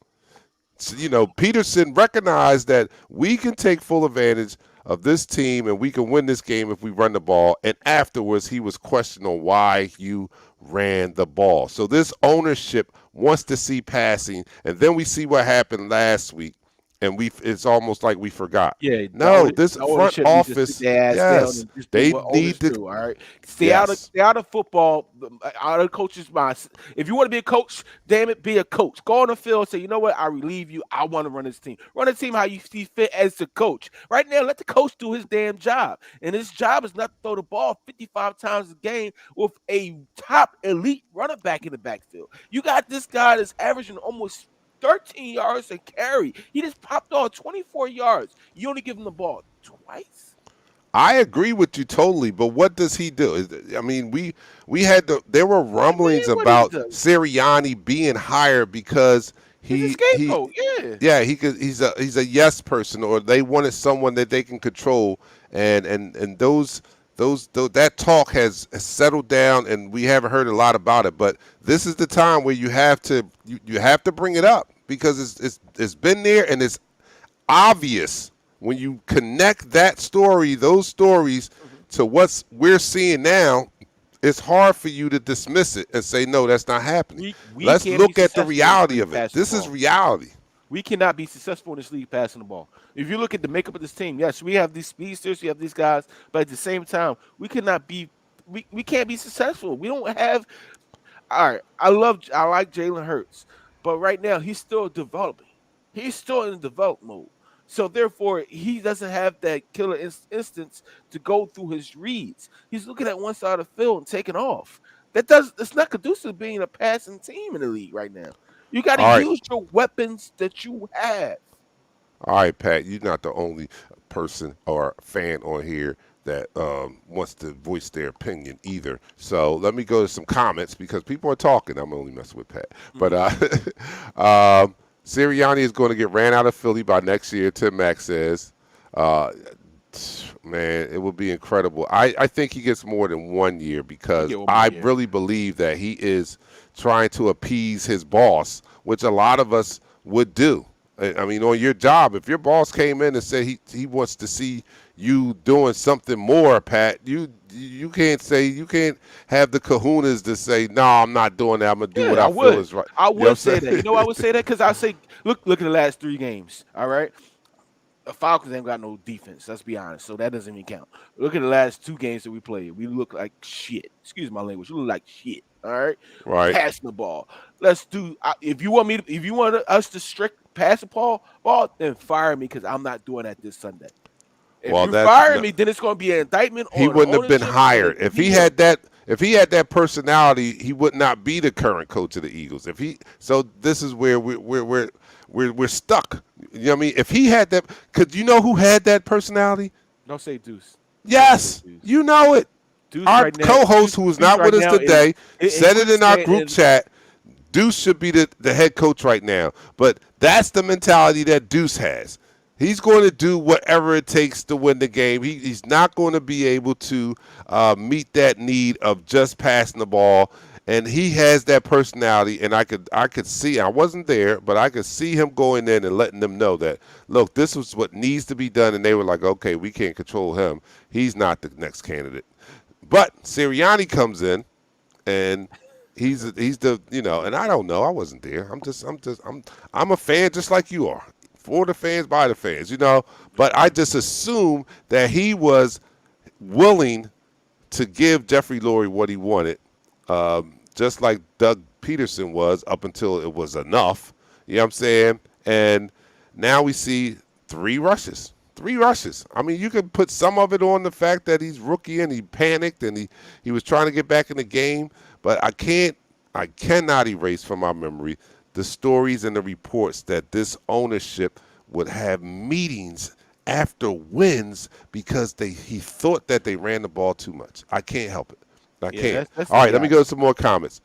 So, Peterson recognized that we can take full advantage of this team and we can win this game if we run the ball. And afterwards, he was questioned on why you ran the ball. So this ownership wants to see passing. And then we see what happened last week. And it's almost like we forgot. Yeah, no, this front office, yes, they need to. Do, all right, stay out of football, out of the coach's mind. If you want to be a coach, damn it, be a coach. Go on the field and say, you know what, I relieve you. I want to run this team. Run the team how you see fit as the coach. Right now, let the coach do his damn job. And his job is not to throw the ball 55 times a game with a top elite running back in the backfield. You got this guy that's averaging almost 13 yards a carry. He just popped off 24 yards. You only give him the ball twice. I agree with you totally, but what does he do? I mean, there were rumblings about Sirianni being hired because he's he's a yes person, or they wanted someone that they can control, and that talk has settled down, and we haven't heard a lot about it. But this is the time where you have to bring it up, because it's been there, and it's obvious when you connect those stories to what we're seeing now. It's hard for you to dismiss it and say, no, that's not happening. Let's look at the reality of it. This is reality. We cannot be successful in this league passing the ball. If you look at the makeup of this team, yes, we have these speedsters, we have these guys, but at the same time, we can't be successful. We don't have. All right, I like Jalen Hurts, but right now he's still developing. He's still in develop mode. So therefore, he doesn't have that killer instance to go through his reads. He's looking at one side of the field and taking off. It's not conducive to being a passing team in the league right now. You got to use your weapons that you have. All right, Pat, you're not the only person or fan on here that wants to voice their opinion either. So let me go to some comments, because people are talking. I'm only messing with Pat. But Sirianni is going to get ran out of Philly by next year, Tim Mack says. Man, it will be incredible. I think he gets more than 1 year, because I really believe that he is trying to appease his boss, which a lot of us would do. I mean, on your job, if your boss came in and said he wants to see you doing something more, Pat, you can't have the kahunas to say, no, I'm not doing that. I'm going to do what I feel is right. I would say that. You know I would say that? Because I say, look at the last 3 games, all right? The Falcons ain't got no defense, let's be honest, so that doesn't even count. Look at the last 2 games that we played. We look like shit. Excuse my language. We look like shit, all right? Right. Passing the ball. Let's do if you want us to strict pass the ball, then fire me, because I'm not doing that this Sunday. If you fire me, then it's going to be an indictment on. He wouldn't have been hired if he had that. If he had that personality, he would not be the current coach of the Eagles. So this is where we're stuck. You know what I mean? If he had that, because you know who had that personality? Don't say Deuce. Yes, you know it. Deuce our right co-host, who is not with us today, said it in our group chat. Deuce should be the head coach right now. But that's the mentality that Deuce has. He's going to do whatever it takes to win the game. He's not going to be able to meet that need of just passing the ball. And he has that personality, and I could see, I wasn't there, but I could see him going in and letting them know that, look, this was what needs to be done, and they were like, okay, we can't control him. He's not the next candidate. But Sirianni comes in, and he's the and I don't know, I wasn't there. I'm a fan just like you are, for the fans, by the fans, but I just assume that he was willing to give Jeffrey Lurie what he wanted, just like Doug Peterson was up until it was enough. You know what I'm saying? And now we see 3 rushes. 3 rushes. I mean, you can put some of it on the fact that he's rookie and he panicked and he was trying to get back in the game, but I cannot erase from my memory the stories and the reports that this ownership would have meetings after wins because he thought that they ran the ball too much. I can't help it. I can't. That's All right, let me go to some more comments.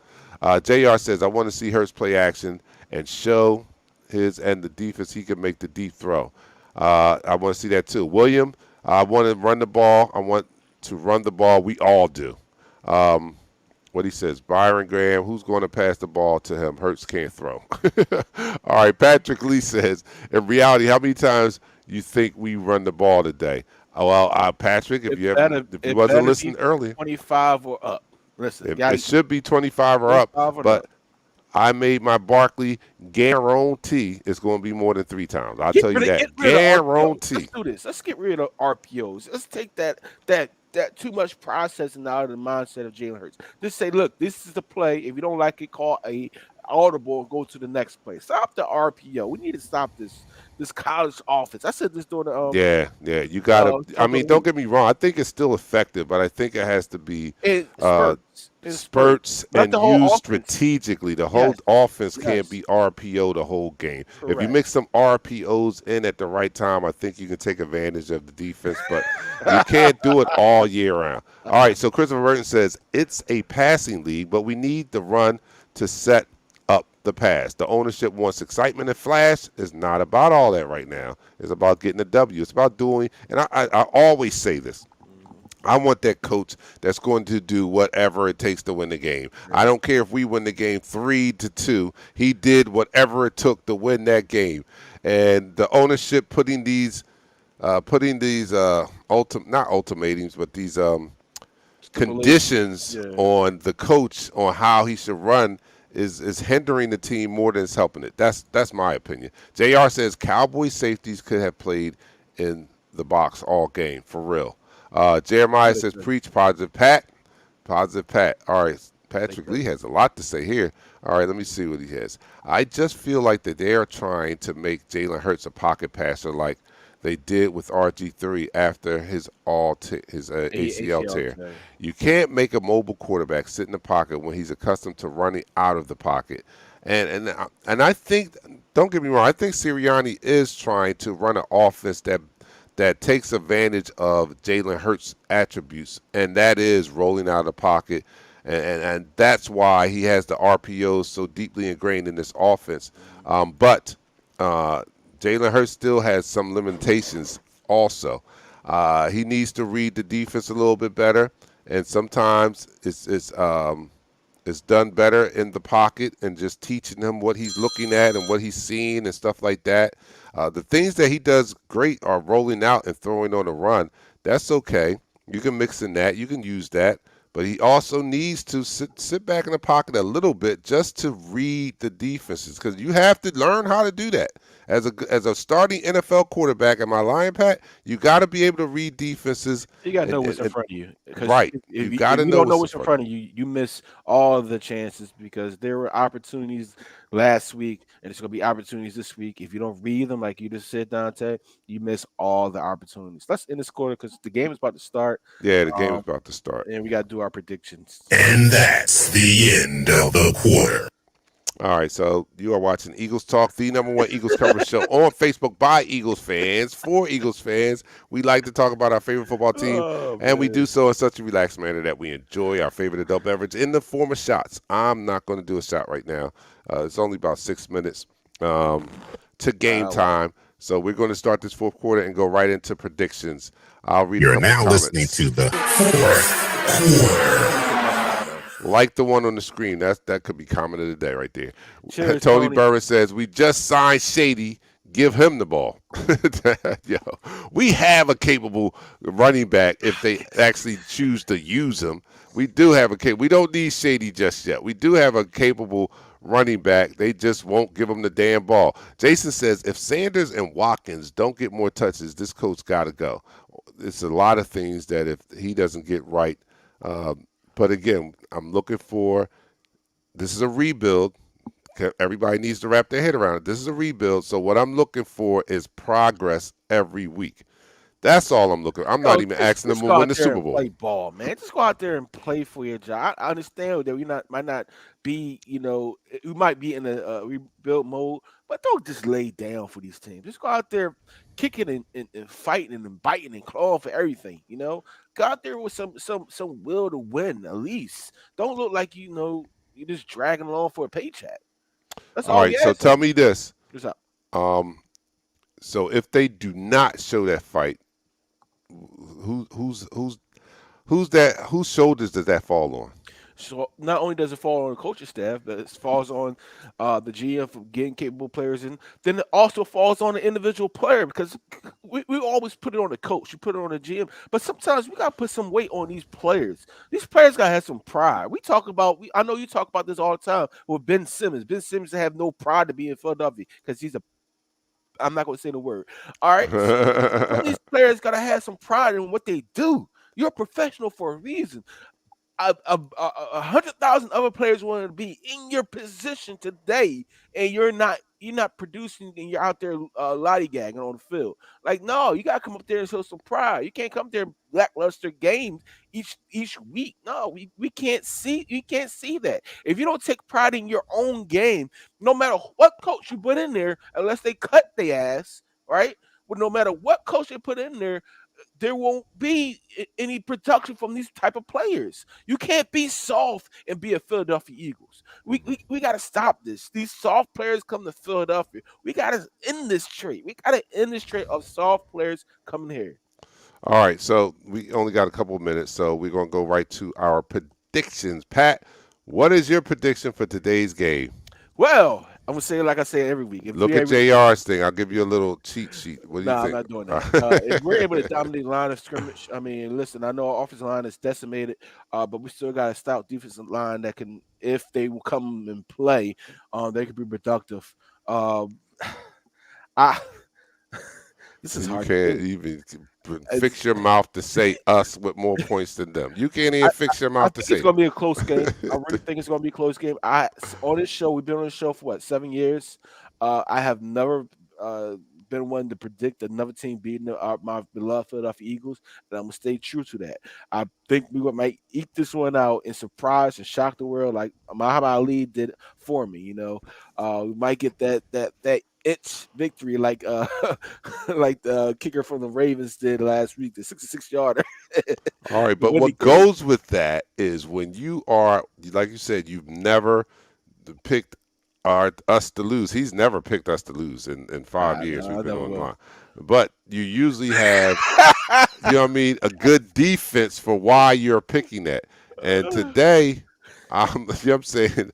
JR says, I want to see Hurts play action and show his and the defense he can make the deep throw. I want to see that too. William, I want to run the ball. I want to run the ball. We all do. What he says, Byron Graham, who's going to pass the ball to him? Hurts can't throw. All right, Patrick Lee says, in reality, how many times you think we run the ball today? Well, Patrick, if you wasn't listening earlier, 25 or up. Listen, it should be 25 or up, but I made my Barkley guarantee it's going to be more than 3 times. I'll tell you that. Guarantee. Let's do this. Let's get rid of RPOs. Let's take that too much processing out of the mindset of Jalen Hurts. Just say, look, this is the play. If you don't like it, call a audible and go to the next play. Stop the RPO. We need to stop this college offense. I said this during the yeah. You got to. I mean, don't get me wrong. I think it's still effective, but I think it has to be spurts and used strategically. The whole offense can't be RPO the whole game. Correct. If you mix some RPOs in at the right time, I think you can take advantage of the defense, but you can't do it all year round. All right, so Christopher Burton says it's a passing league, but we need the run to set up the pass. The ownership wants excitement and flash. It's not about all that right now. It's about getting a W. It's about doing, and I always say this, I want that coach that's going to do whatever it takes to win the game. I don't care if we win the game 3-2. He did whatever it took to win that game. And the ownership putting these not ultimatums, but these conditions on the coach on how he should run is hindering the team more than it's helping it. That's my opinion. JR says Cowboys safeties could have played in the box all game, for real. Jeremiah says, preach, positive Pat. Positive Pat. All right, Patrick Lee has a lot to say here. All right, let me see what he has. I just feel like that they are trying to make Jalen Hurts a pocket passer like they did with RG3 after his ACL tear. You can't make a mobile quarterback sit in the pocket when he's accustomed to running out of the pocket. And I think, don't get me wrong, I think Sirianni is trying to run an offense that takes advantage of Jalen Hurts' attributes, and that is rolling out of the pocket, and that's why he has the RPOs so deeply ingrained in this offense. But Jalen Hurts still has some limitations also. He needs to read the defense a little bit better, and sometimes it's done better in the pocket and just teaching him what he's looking at and what he's seeing and stuff like that. The things that he does great are rolling out and throwing on a run. That's okay. You can mix in that. You can use that. But he also needs to sit back in the pocket a little bit just to read the defenses, because you have to learn how to do that. As a starting NFL quarterback, am I lying, Pat? You got to be able to read defenses. You got to know what's in front of you. Right. If you don't know what's in front of you, you miss all the chances, because there were opportunities last week, and it's going to be opportunities this week. If you don't read them, like you just said, Dante, you miss all the opportunities. Let's end this quarter because the game is about to start. Yeah, the game is about to start. And we got to do our predictions. And that's the end of the quarter. All right, so you are watching Eagles Talk, the #1 Eagles coverage show on Facebook by Eagles fans, for Eagles fans. We like to talk about our favorite football team, and we do so in such a relaxed manner that we enjoy our favorite adult beverage in the form of shots. I'm not going to do a shot right now. It's only about 6 minutes to game time, so we're going to start this fourth quarter and go right into predictions. I'll read You're a couple now comments. listening to the fourth quarter. Like the one on the screen. That could be comment of the day right there. Cheers, Tony Burris says, we just signed Shady. Give him the ball. Yo, we have a capable running back if they actually choose to use him. We do have we don't need Shady just yet. We do have a capable running back. They just won't give him the damn ball. Jason says, if Sanders and Watkins don't get more touches, this coach got to go. It's a lot of things that if he doesn't get right, But again, I'm looking for this is a rebuild. Everybody needs to wrap their head around it. This is a rebuild. So what I'm looking for is progress every week. That's all I'm looking. I'm not Yo, even just asking them just to go win out the there Super and Bowl. play ball, man. Just go out there and play for your job. I understand that we not might not be, we might be in a rebuild mode, but don't just lay down for these teams. Just go out there, kicking and fighting and biting and clawing for everything. Go out there with some will to win at least. Don't look like you're just dragging along for a paycheck. That's All all we right. So asking. tell me this. What's up? Um, so if they do not show that fight, who's that? Whose shoulders does that fall on? So not only does it fall on the coaching staff, but it falls on the GM for getting capable players in. Then it also falls on the individual player because we always put it on the coach, you put it on the GM, but sometimes we got to put some weight on these players. These players got to have some pride. We talk about, I know you talk about this all the time with Ben Simmons. Ben Simmons have no pride to be in Philadelphia because I'm not going to say the word. All right, some of these players got to have some pride in what they do. You're a professional for a reason. 100,000 other players want to be in your position today, and you're not producing, and you're out there lollygagging on the field. Like, no, you gotta come up there and show some pride. You can't come there and lackluster games each week. No, we can't see that. If you don't take pride in your own game, no matter what coach you put in there, unless they cut their ass, right? But no matter what coach they put in there won't be any production from these type of players. You can't be soft and be a Philadelphia Eagles. We got to stop this. These soft players come to Philadelphia. We got to end this trait. We got to end this trait of soft players coming here. All right, so we only got a couple of minutes, so we're gonna go right to our predictions. Pat, what is your prediction for today's game? Well, I'm gonna say it like I say every week. If Look we at able JR's thing. I'll give you a little cheat sheet. What do you Nah, I'm think? not doing that. If we're able to dominate line of scrimmage, I mean, listen, I know our offensive line is decimated, but we still got a stout defensive line that can, if they will come and play, they can be productive. Um, I this So is you hard to can't do. even It's, fix your mouth to say us with more points than them. You can't I, even fix your I mouth to think it's say gonna that. be a close game. I really think it's gonna be a close game. On this show, we've been on this show for what, 7 years. I have never been one to predict another team beating my beloved Philadelphia Eagles, and I'm gonna stay true to that. I think might eat this one out and surprise and shock the world like Muhammad Ali did for me. We might get that itch victory like like the kicker from the Ravens did last week, the 66 yarder. All right, To but win the what game. goes with that is when you are, like you said, you've never picked us to lose. He's never picked us to lose in 5 years No, we've I been never will. online. But you usually have, you know what I mean, a good defense for why you're picking that. And today, you know what I'm saying,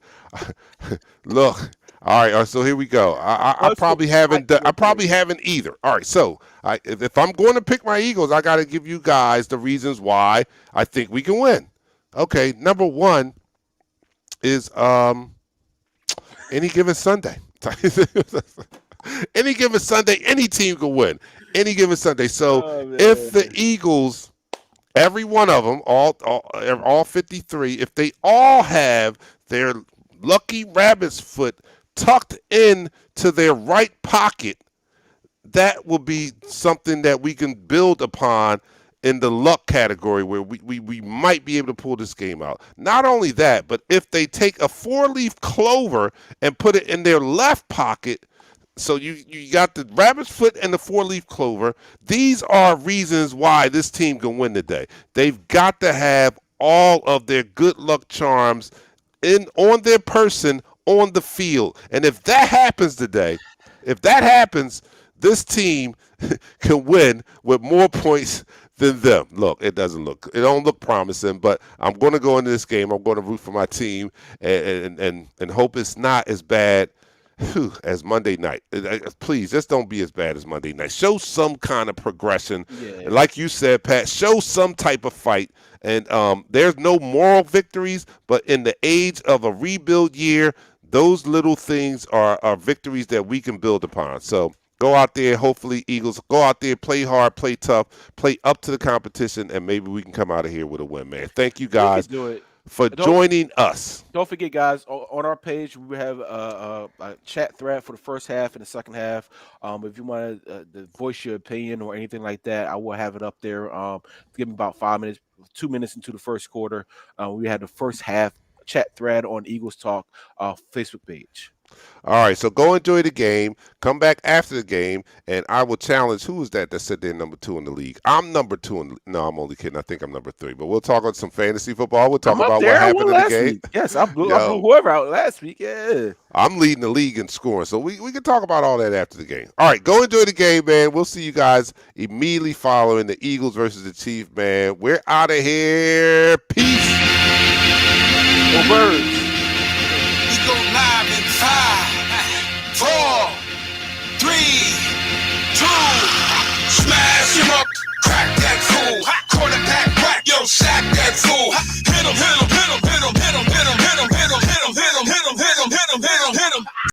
look, all right, so here we go. I Us will probably be haven't fighting I your probably players. haven't either. All right, so if I'm going to pick my Eagles, I got to give you guys the reasons why I think we can win. Okay, number one is any given Sunday. Any given Sunday, any team can win. Any given Sunday. So Oh if the man. Eagles, every one of them, all 53, if they all have their lucky rabbit's foot tucked in to their right pocket, that will be something that we can build upon in the luck category where we might be able to pull this game out. Not only that, but if they take a four-leaf clover and put it in their left pocket, so you got the rabbit's foot and the four-leaf clover, these are reasons why this team can win today. They've got to have all of their good luck charms in on their person on the field. And if that happens today, if that happens, this team can win with more points than them. Look, it don't look promising, but I'm going to go into this game. I'm going to root for my team and hope it's not as bad as Monday night. Please, just don't be as bad as Monday night. Show some kind of progression. And Yeah. like you said, Pat, show some type of fight. And there's no moral victories, but in the age of a rebuild year, those little things are victories that we can build upon. So Go out there, hopefully Eagles, go out there, play hard, play tough, play up to the competition, and maybe we can come out of here with a win, man. Thank you We can guys do it. for joining us. Don't forget, guys, on our page, we have a chat thread for the first half and the second half. If you want to voice your opinion or anything like that, I will have it up there. Give me about 5 minutes, 2 minutes into the first quarter. We had the first half chat thread on Eagles Talk Facebook page. All right, so go enjoy the game. Come back after the game, and I will challenge who is that said they're number 2 in the league. I'm number 2 no, I'm only kidding. I think I'm number 3. But we'll talk about some fantasy football. We'll talk about what happened in the game. Week. Yes, I blew whoever out last week. Yeah, I'm leading the league in scoring, so we can talk about all that after the game. All right, go enjoy the game, man. We'll see you guys immediately following the Eagles versus the Chiefs, man. We're out of here. Peace. Go Birds.